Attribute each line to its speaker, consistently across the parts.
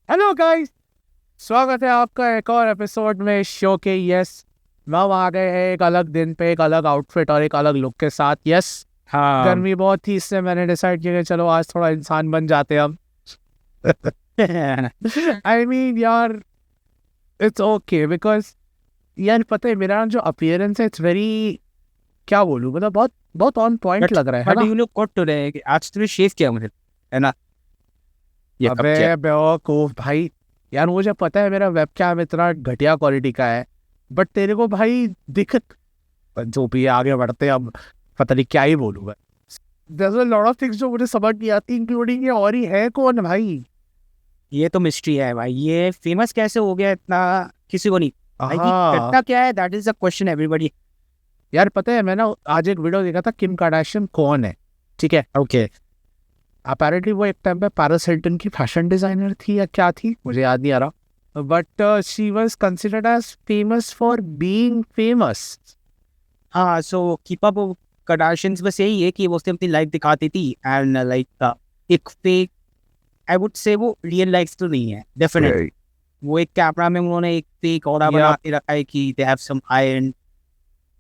Speaker 1: Hello guys, स्वागत है आपका एक और एपिसोड में शो के। यस, हम आ गए हैं एक अलग दिन पे, एक अलग आउटफिट और एक अलग लुक के साथ। यस,
Speaker 2: हाँ।
Speaker 1: गर्मी बहुत थी, इससे मैंने डिसाइड किया कि चलो आज थोड़ा इंसान बन जाते हैं हम। आई मीन यार, इट्स ओके बिकॉज यार पता है मेरा जो अपीयरेंस है, इट्स वेरी, क्या बोलूं, मतलब बहुत बहुत ऑन पॉइंट
Speaker 2: बट
Speaker 1: लग रहा है
Speaker 2: बट
Speaker 1: ना।
Speaker 2: यू लोग गुड टुडे कि आज तुमने शेव किया मुझे, है ना? ये कब किया?
Speaker 1: अबे बेवकूफ भाई, यार मुझे पता है मेरा वेबकैम इतना घटिया क्वालिटी का है, बट तेरे को भाई दिख, जो भी है, आगे बढ़ते हैं अब। पता नहीं क्या ही बोलूं मैं। There's a lot of things जो मुझे समझ नहीं आती, इंक्लूडिंग ये और ही है कौन भाई।
Speaker 2: ये तो मिस्ट्री है भाई, ये फेमस कैसे हो गया इतना, किसी को नहीं। भाई ये
Speaker 1: हाँ
Speaker 2: करता क्या है, that is the question everybody.
Speaker 1: यार, पता है मैं ना आज एक वीडियो देखा था, किम कार्दाशियन कौन है, ठीक है।
Speaker 2: ओके।
Speaker 1: अपेरेंटली वो एक टाइम पे पैरिस हिल्टन की फैशन डिजाइनर थी या क्या थी, मुझे याद नहीं आ रहा, but she was considered as famous for being famous.
Speaker 2: हाँ, सो कीप अप कार्दाशियंस बस यही है कि वो उसने अपनी लाइफ दिखाती थी एंड लाइक एक फेक, आई वुड से वो रियल लाइफ तो नहीं है डेफिनेटली। वो एक कैमरा में उन्होंने एक फेक ऑरा बना
Speaker 1: यप
Speaker 2: के रखा है कि they have some iron,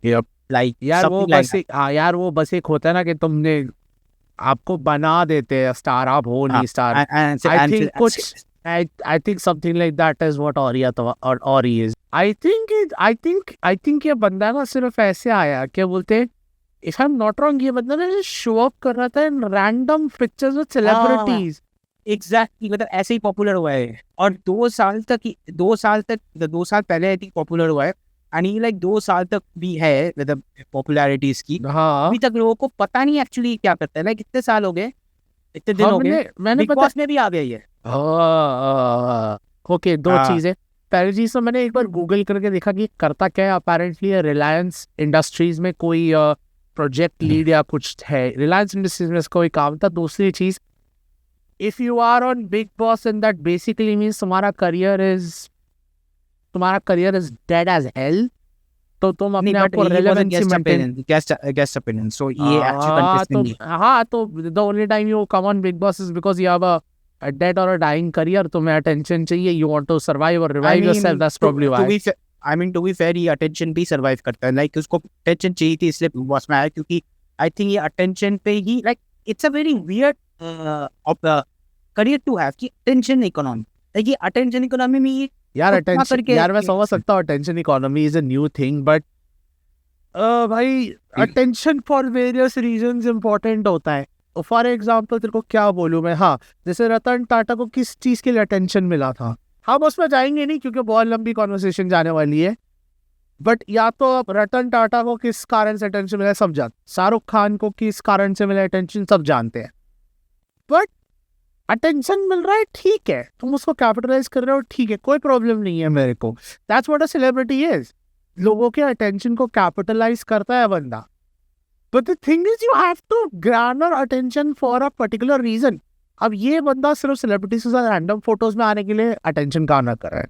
Speaker 1: yup.
Speaker 2: Like
Speaker 1: यार वो
Speaker 2: समथिंग लाइक
Speaker 1: बस एक, हाँ यार वो बस एक होता है ना कि तुमने, आपको बना देते हैं स्टार, आप हो नहीं star.
Speaker 2: That.
Speaker 1: I
Speaker 2: and
Speaker 1: think कुछ, I think something like that is what Ori or he is. I think ये बंदा ना सिर्फ ऐसे आया, क्या बोलते हैं, if I'm not wrong, ये बंदा ना शो अप कर रहा था इन रैंडम पिक्चर्स विद
Speaker 2: हाँ
Speaker 1: सेलिब्रिटीज।
Speaker 2: एग्जैक्टली, मतलब ऐसे ही पॉपुलर हुआ है और 2 साल तक 2 साल तक 2 साल पहले आई थिंक पॉपुलर हुआ है। एंड ये लाइक 2 साल तक भी है, मतलब पॉपुलैरिटी इसकी।
Speaker 1: हाँ,
Speaker 2: अभी तक लोगों को पता नहीं एक्चुअली क्या करता है, लाइक कितने साल हो गए, इतने दिन हो गए।
Speaker 1: हमने मैंने
Speaker 2: बिग
Speaker 1: पता,
Speaker 2: बॉस में भी आ गया ये।
Speaker 1: ओके, दो
Speaker 2: हाँ।
Speaker 1: चीजें। पहली चीज तो मैंने एक बार गूगल करके देखा कि करता क्या है। अपेरेंटली रिलायंस इंडस्ट्रीज में कोई प्रोजेक्ट लीड या कुछ है, रिलायंस इंडस्ट्रीज में इसका कोई काम था। दूसरी चीज, if you are on Bigg Boss and that basically means तुम्हारा career is dead as hell, तो तुम
Speaker 2: नहीं,
Speaker 1: अपने आप
Speaker 2: बट
Speaker 1: को
Speaker 2: ही was a
Speaker 1: relevancy
Speaker 2: guest
Speaker 1: maintain.
Speaker 2: Opinion, guest opinion, so ये एक्चुअली कंटेस्टेंट नहीं है।
Speaker 1: हाँ तो the only time you come on Bigg Boss is because you have a dead or a dying career, तुम्हें अटेंशन चाहिए, यू वांट टू सर्वाइव और
Speaker 2: आई
Speaker 1: revive yourself,
Speaker 2: mean
Speaker 1: that's
Speaker 2: to
Speaker 1: probably
Speaker 2: to
Speaker 1: why.
Speaker 2: Be to be fair, ये attention भी survive करता है। Like उसको attention चाहिए थी इसलिए बिग बॉस में आया, क्योंकि आई थिंक ये अटेंशन पे ही, like it's a very weird of career to have, कि अटेंशन इकोनॉमी। लाइक ये अटेंशन इकोनॉमी में ये
Speaker 1: यार
Speaker 2: खुद ना
Speaker 1: अटेंशन,
Speaker 2: करके
Speaker 1: यार मैं समझ सकता हूँ attention economy is a new thing, but भाई attention for various reasons important होता है। फॉर एग्जाम्पल तेरे को क्या बोलूं मैं, हाँ, जैसे रतन टाटा को किस चीज के लिए अटेंशन मिला था, हम उसमें जाएंगे नहीं क्योंकि बहुत लंबी कॉन्वर्सेशन जाने वाली है। बट या तो अब रतन टाटा को किस कारण से अटेंशन मिला है सब जानते, शाहरुख खान को किस कारण से मिला अटेंशन सब जानते हैं। बट अटेंशन मिल रहा है, ठीक है, तुम उसको कैपिटलाइज कर रहे हो, ठीक है, कोई प्रॉब्लम नहीं है मेरे को। That's what a celebrity is. लोगों के अटेंशन को कैपिटलाइज करता है बंदा। But the thing is you have to garner attention for a particular reason. अब ये बंदा सिर्फ सेलिब्रिटीज के साथ रैंडम फोटोज में आने के लिए अटेंशन गार्नर कर रहा है।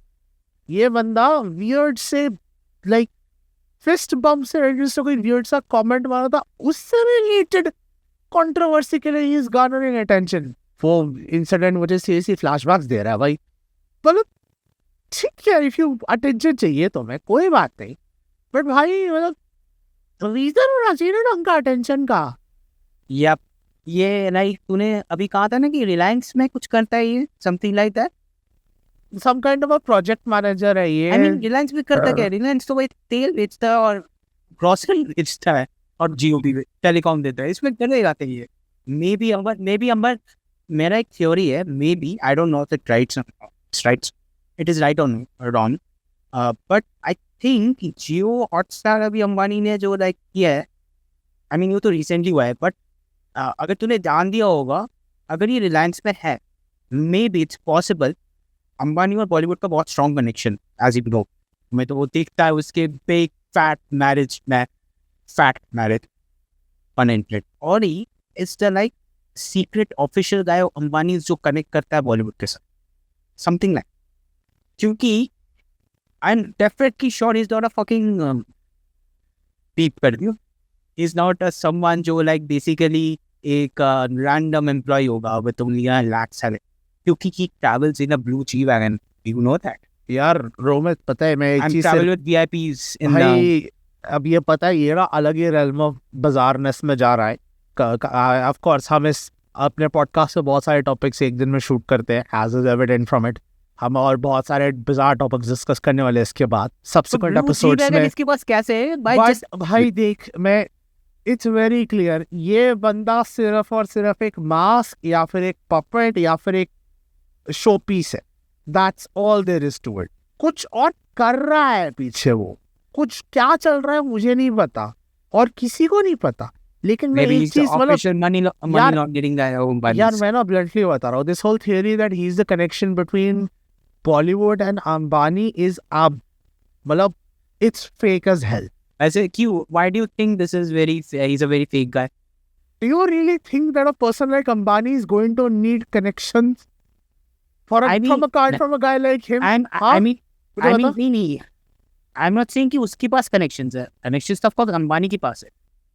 Speaker 1: ये बंदा वियर्ड से, लाइक फिस्ट बम्प से रिलेटेड कोई वियर्ड सा कमेंट मारा था, उससे रिलेटेड कंट्रोवर्सी के लिए ही इज गार्नरिंग अटेंशन। वो इंसिडेंट मुझे सीरियसली फ्लैशबैक्स दे रहा है भाई। मतलब ठीक है, इफ यू अटेंशन चाहिए तो मैं, कोई बात नहीं, बट भाई मतलब रीजन होना चाहिए ना ढंग का अटेंशन का।
Speaker 2: या ये लाइक तूने अभी कहा था ना कि रिलायंस में कुछ करता है ये, something like that.
Speaker 1: Some kind of a project manager है
Speaker 2: आई
Speaker 1: ये।
Speaker 2: मीन रिलायंस भी करता क्या है? रिलायंस तो भाई तेल बेचता है और ग्रोसरी बेचता है और जियो भी टेलीकॉम देता है, इसमें करे जाते हैं ये। मे बी अंबर मेरा एक थ्योरी है, maybe, I don't know if it rights, it is right or wrong, but I think Jio Hotstar अभी अंबानी ने जो लाइक किया है, आई मीन वो तो रिसेंटली हुआ है, बट अगर तूने जान दिया होगा, अगर ये रिलायंस में है, maybe it's possible. Ambani और बॉलीवुड का बहुत strong connection, as you know, मैं तो वो देखता है उसके बिग फैट मैरिज अनएंटेड, और he is the like secret official guy Ambani जो कनेक्ट करता है बॉलीवुड के साथ, समथिंग लाइक। क्योंकि I am definitely sure is not a fucking peep कर दियो, इज नॉट अ समवन जो लाइक बेसिकली एक रैंडम एम्प्लॉय होगा with only a lakh salary. क्योंकि he travels in a blue G-Wagon. You know that?
Speaker 1: यार रोमित पता है मैं एक
Speaker 2: And
Speaker 1: चीज
Speaker 2: travel with VIPs in the...
Speaker 1: भाई अब ये पता है ये ना अलग ही रेलम ऑफ बाजारनेस में जा रहा है ऑफ कोर्स हम इस अपने पॉडकास्ट में बहुत सारे टॉपिक्स एक दिन में शूट करते हैं as is evident from it हम और बहुत सारे बिजार टॉपिक्स डिस्कस करने वाले हैं इसके बाद सब्सिक्वेंट
Speaker 2: Blue
Speaker 1: एपिसोड्स
Speaker 2: G-Wagon
Speaker 1: में
Speaker 2: इसके पास कैसे है? By
Speaker 1: But
Speaker 2: just...
Speaker 1: भाई देख मैं इट्स वेरी क्लियर ये बंदा सिर्फ और सिर्फ एक मास्क या फिर एक पपेट या फिर एक शो पीस है that's all there is to it कुछ और कर रहा है पीछे वो कुछ क्या चल रहा है मुझे नहीं पता और किसी को नहीं पता लेकिन मैं
Speaker 2: Maybe
Speaker 1: एक
Speaker 2: he's
Speaker 1: चीज मतलब
Speaker 2: official money
Speaker 1: यार-
Speaker 2: laundering guy.
Speaker 1: यार मैं ना ब्लंटली बता रहा हूँ this whole theory that he is the connection between Bollywood and Ambani is अब मतलब इट्स फेक एज हेल
Speaker 2: ऐसे क्यों? Why do you think this is he's a very fake guy?
Speaker 1: Do you really think that a person like Ambani is going to need connections from a guy like him?
Speaker 2: I mean,
Speaker 1: मुझे बता।
Speaker 2: नहीं, I'm not saying कि उसके पास connections है. Connections तो of course Ambani के पास है.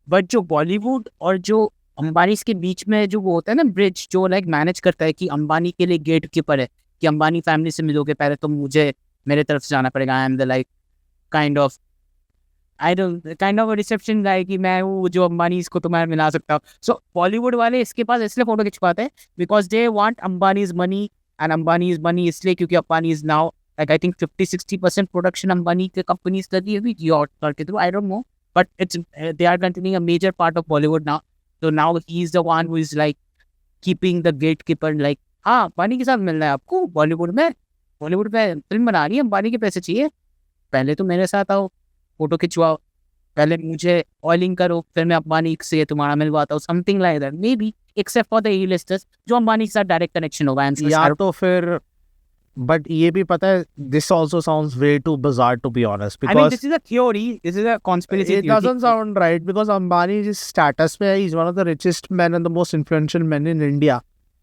Speaker 2: But जो बॉलीवुड और जो अंबानी के बीच में जो वो होता है ना ब्रिज जो लाइक मैनेज करता है कि अंबानी के लिए गेट कीपर है कि अंबानी फैमिली से मिलोगे पहले तो मुझे मेरे तरफ से जाना पड़ेगा. I am the like kind of reception guy कि मैं हूँ जो अंबानी इसको तुम्हारे मिला सकता हूँ. सो बॉलीवुड वाले इसके पास इसलिए फोटो खिंचवाते हैं because they want Ambani's money and Ambani's money इसलिए क्योंकि Ambani is now like I think 50-60% production Ambani के कंपनीज कर रही है जियो हॉटस्टार के through. I don't know but it's they are continuing a major part of Bollywood now. So now he is the one who is like keeping the gatekeeper like हाँ अंबानी के साथ मिलना है आपको बॉलीवुड में फिल्म बना रही है अंबानी के पैसे चाहिए पहले तो मेरे साथ आओ फोटो खिंचवाओ पहले मुझे ऑयलिंग करो फिर मैं अंबानी से तुम्हारा मिलवाता हूँ something like that maybe except for the A listers जो अंबानी के साथ डायरेक्ट कनेक्शन होगा.
Speaker 1: या तो फिर बट ये भी पता है this also sounds way too bizarre to be honest
Speaker 2: I mean,
Speaker 1: because
Speaker 2: this is a theory. This is a conspiracy
Speaker 1: it
Speaker 2: theory.
Speaker 1: doesn't sound right because Ambani जिस status पे है he's one of the richest men and the most influential men in India.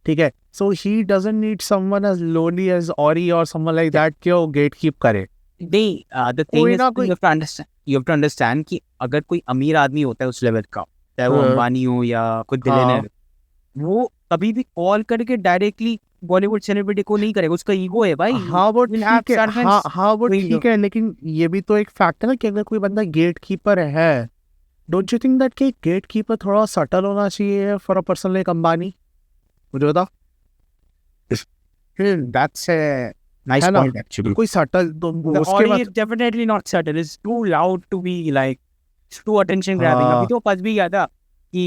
Speaker 1: ठीक है so he doesn't need someone as lowly as Ori or someone like that कि वो gatekeep करे.
Speaker 2: The thing
Speaker 1: कोई
Speaker 2: is,
Speaker 1: ना कोई-
Speaker 2: you have to understand कि अगर कोई अमीर आदमी होता है उस लेवल का चाहे वो
Speaker 1: हाँ।
Speaker 2: अंबानी हो या कोई बिलियनर वो कभी भी कॉल करके डायरेक्टली बॉलीवुड सेलिब्रिटी को नहीं करेगा. उसका ईगो है भाई.
Speaker 1: हाँ वो
Speaker 2: will have
Speaker 1: ठीक है
Speaker 2: servants.
Speaker 1: हाँ वो
Speaker 2: Will
Speaker 1: ठीक है लेकिन ये भी तो एक फैक्ट है ना कि अगर कोई बंदा गेट कीपर है डोंट यू थिंक दैट कि गेट कीपर थोड़ा सटल होना चाहिए for a person like Ambani मुझे बता
Speaker 2: That's a nice
Speaker 1: है ना?
Speaker 2: point actually.
Speaker 1: कोई सटल तो
Speaker 2: The
Speaker 1: उसके
Speaker 2: Audi
Speaker 1: बाद
Speaker 2: is definitely not subtle. It's too loud to be like it's too attention grabbing.
Speaker 1: हाँ.
Speaker 2: अभी तो फंस भी गया था कि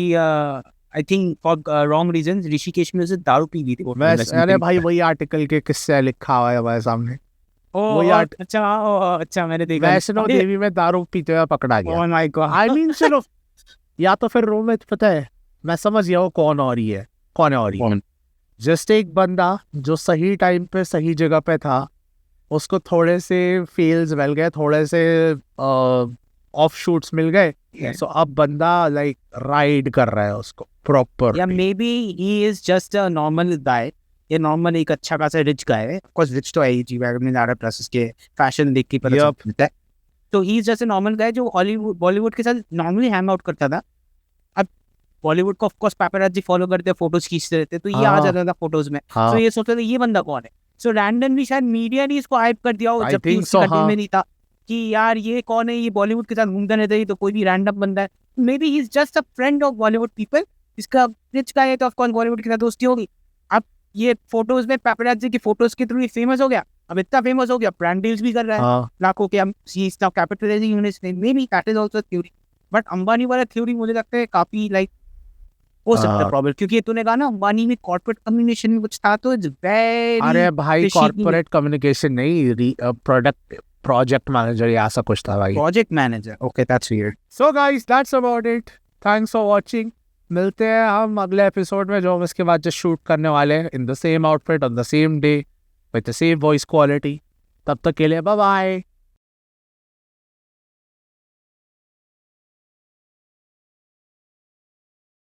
Speaker 2: I think for wrong reasons Rishikesh में उसे दारू पी ली थी. वो
Speaker 1: मैं
Speaker 2: investment
Speaker 1: अरे
Speaker 2: के
Speaker 1: भाई
Speaker 2: लिए.
Speaker 1: वही आर्टिकल के किस्से लिखा हुआ है हमारे सामने
Speaker 2: ओह,
Speaker 1: वही आर्ट-
Speaker 2: अच्छा मैंने देखा.
Speaker 1: वैष्णो
Speaker 2: अरे,
Speaker 1: देवी में दारू पीते हुए पकड़ा गया
Speaker 2: oh my God.
Speaker 1: I mean चलो या तो फिर रोमित पता है मैं समझ गया वो कौन और ही है कौन है और ही
Speaker 2: कौन?
Speaker 1: जस्ट एक बंदा जो सही टाइम पे सही जगह पे था उसको थोड़े से फेल्स मिल गए थोड़े से ऑफ शूट्स मिल गए सो अब बंदा लाइक राइड कर रहा है उसको प्रॉपर
Speaker 2: या may be he is just a normal guy. ये नॉर्मल एक अच्छा खासा रिच गाय है. ऑफ कोर्स रिच तो है ही जी वैगन में जा रहा है प्लस उसके फैशन देख के पता
Speaker 1: Yup.
Speaker 2: चलता है. तो he is just a normal guy जो हॉलीवुड बॉलीवुड के साथ नॉर्मली हैंग आउट करता था. अब बॉलीवुड को ऑफ कोर्स पैपराजी फॉलो करते हैं फोटोज खींचते रहते तो ये आ
Speaker 1: हाँ.
Speaker 2: जाता था फोटोज में.
Speaker 1: हाँ
Speaker 2: तो ये सोचते थे ये बंदा कौन है. सो रैंडमली शायद मीडिया ने इसको हाइप कर दिया हो
Speaker 1: I
Speaker 2: जबकि
Speaker 1: think
Speaker 2: उसकी
Speaker 1: so,
Speaker 2: कंटेंट
Speaker 1: हाँ.
Speaker 2: में नहीं था कि यार ये कौन है ये बॉलीवुड के साथ घूमता रहता है तो कोई भी रैंडम बंदा है. May be he is just a friend of Bollywood people. इसका रिच का है तो ऑफ कोर्स बॉलीवुड के साथ दोस्ती होगी. अब ये फोटोज में पैपराजी की फोटोज के थ्रू फेमस हो गया. अब इतना फेमस हो गया ब्रांड डील्स भी कर रहा है
Speaker 1: हाँ
Speaker 2: लाखों के. See is now capitalizing on his name. Maybe that is also theory. But Ambani वाला थ्योरी मुझे लगता है काफी लाइक हो सकता है
Speaker 1: हाँ.
Speaker 2: प्रॉब्लम क्योंकि तूने कहा ना अंबानी में कॉर्पोरेट कम्युनिकेशन में कुछ था तो इट्स वेरी
Speaker 1: अरे भाई
Speaker 2: fishy की-
Speaker 1: कॉर्पोरेट कम्युनिकेशन नहीं प्रोडक्ट प्रोजेक्ट मैनेजर या ऐसा कुछ था भाई
Speaker 2: project manager. Okay that's weird.
Speaker 1: So guys that's about it thanks for watching मिलते हैं हम अगले एपिसोड में जो हम इसके बाद जस्ट शूट करने वाले हैं in the same outfit on the same day with the same voice quality. तब तक के लिए बाय बाय.